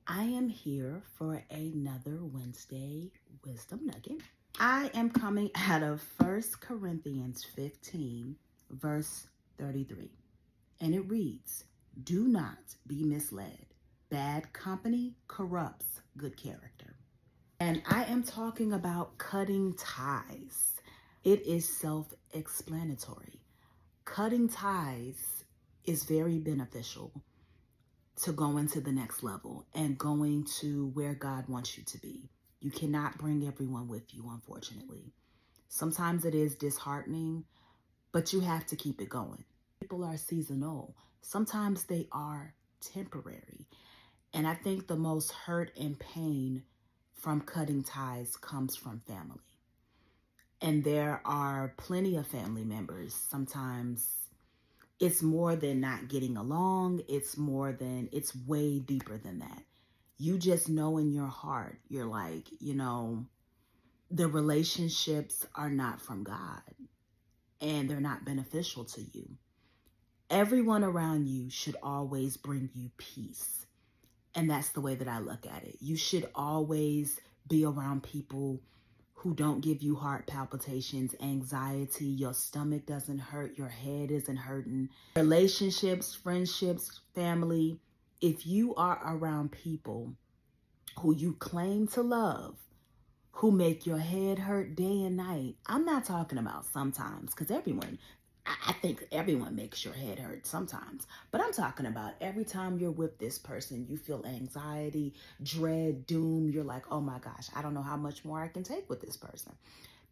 I am here for another Wednesday Wisdom Nugget. I am coming out of 1 Corinthians 15, verse 33. And it reads, "Do not be misled. Bad company corrupts good character." And I am talking about cutting ties. It is self-explanatory. Cutting ties is very beneficial to going to the next level and going to where God wants you to be. You cannot bring everyone with you, unfortunately. Sometimes it is disheartening, but you have to keep it going. People are seasonal. Sometimes they are temporary. And I think the most hurt and pain from cutting ties comes from family. And there are plenty of family members. Sometimes it's more than not getting along. It's way deeper than that. You just know in your heart, you're like, the relationships are not from God and they're not beneficial to you. Everyone around you should always bring you peace. And that's the way that I look at it. You should always be around people who don't give you heart palpitations, anxiety, your stomach doesn't hurt, your head isn't hurting. Relationships, friendships, family, if you are around people who you claim to love, who make your head hurt day and night, I'm not talking about sometimes, because I think everyone makes your head hurt sometimes. But I'm talking about every time you're with this person, you feel anxiety, dread, doom. You're like, oh my gosh, I don't know how much more I can take with this person.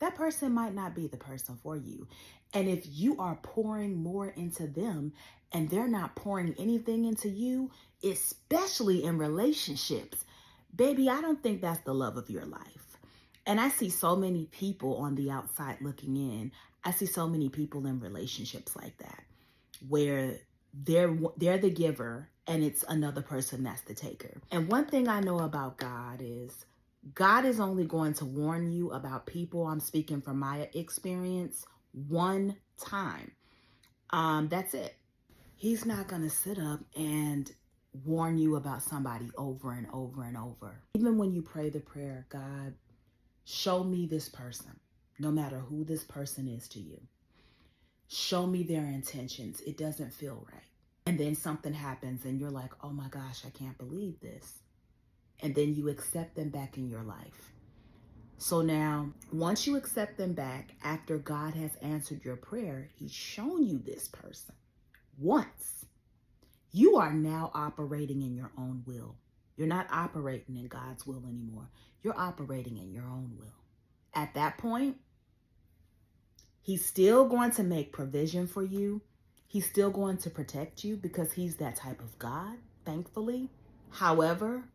That person might not be the person for you. And if you are pouring more into them and they're not pouring anything into you, especially in relationships, baby, I don't think that's the love of your life. And I see so many people on the outside looking in. I see so many people in relationships like that, where they're the giver and it's another person that's the taker. And one thing I know about God is only going to warn you about people. I'm speaking from my experience one time. That's it. He's not going to sit up and warn you about somebody over and over and over. Even when you pray the prayer, God, show me this person. No matter who this person is to you, show me their intentions. It doesn't feel right. And then something happens and you're like, oh my gosh, I can't believe this. And then you accept them back in your life. So now, once you accept them back, after God has answered your prayer, he's shown you this person once. You are now operating in your own will. You're not operating in God's will anymore. You're operating in your own will. At that point, he's still going to make provision for you. He's still going to protect you because he's that type of God, thankfully. However,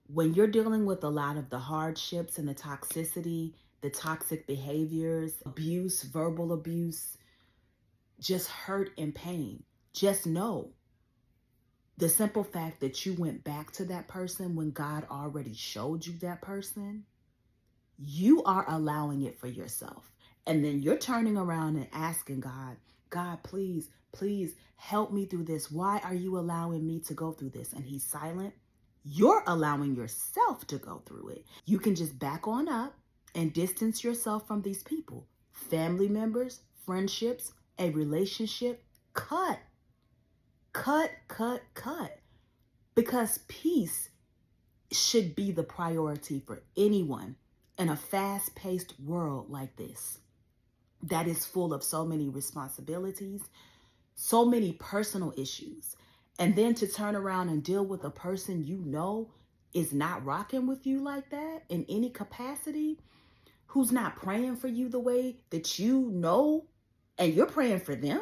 when you're dealing with a lot of the hardships and the toxicity, the toxic behaviors, abuse, verbal abuse, just hurt and pain, just know the simple fact that you went back to that person when God already showed you that person, you are allowing it for yourself. And then you're turning around and asking God, God, please, please help me through this. Why are you allowing me to go through this? And he's silent. You're allowing yourself to go through it. You can just back on up and distance yourself from these people. Family members, friendships, a relationship, cut. Because peace should be the priority for anyone in a fast-paced world like this that is full of so many responsibilities, so many personal issues. And then to turn around and deal with a person you know is not rocking with you like that in any capacity, who's not praying for you the way that you know, and you're praying for them,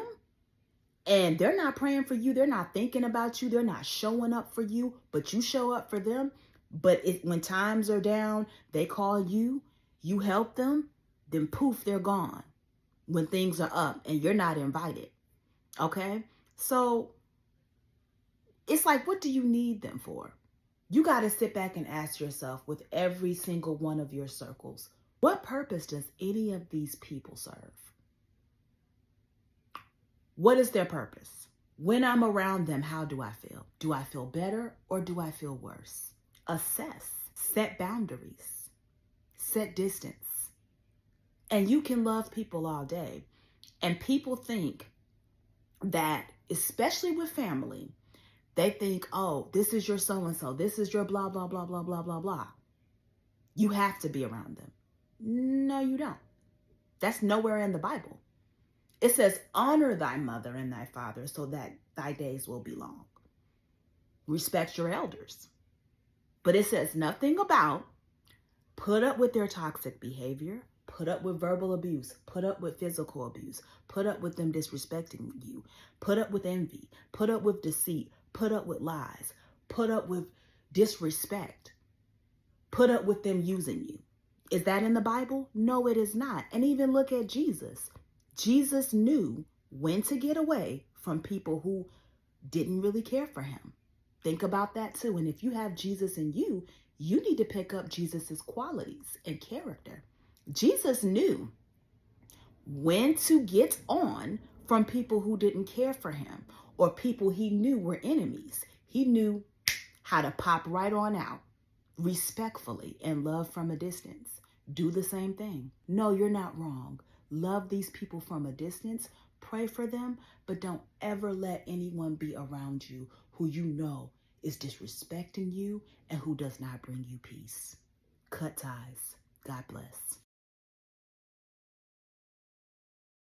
and they're not praying for you, they're not thinking about you, they're not showing up for you, but you show up for them. But when times are down, they call you, you help them, then poof, they're gone. When things are up and you're not invited, okay? So it's like, what do you need them for? You got to sit back and ask yourself with every single one of your circles, what purpose does any of these people serve? What is their purpose? When I'm around them, how do I feel? Do I feel better or do I feel worse? Assess, set boundaries, set distance. And you can love people all day. And people think that, especially with family, they think, oh, this is your so-and-so. This is your blah, blah, blah, blah, blah, blah, blah. You have to be around them. No, you don't. That's nowhere in the Bible. It says, honor thy mother and thy father so that thy days will be long. Respect your elders. But it says nothing about put up with their toxic behavior, put up with verbal abuse, put up with physical abuse, put up with them disrespecting you, put up with envy, put up with deceit, put up with lies, put up with disrespect, put up with them using you. Is that in the Bible? No, it is not. And even look at Jesus. Jesus knew when to get away from people who didn't really care for him. Think about that too. And if you have Jesus in you, you need to pick up Jesus's qualities and character. Jesus knew when to get on from people who didn't care for him or people he knew were enemies. He knew how to pop right on out respectfully and love from a distance. Do the same thing. No, you're not wrong. Love these people from a distance. Pray for them, but don't ever let anyone be around you who you know is disrespecting you and who does not bring you peace. Cut ties. God bless.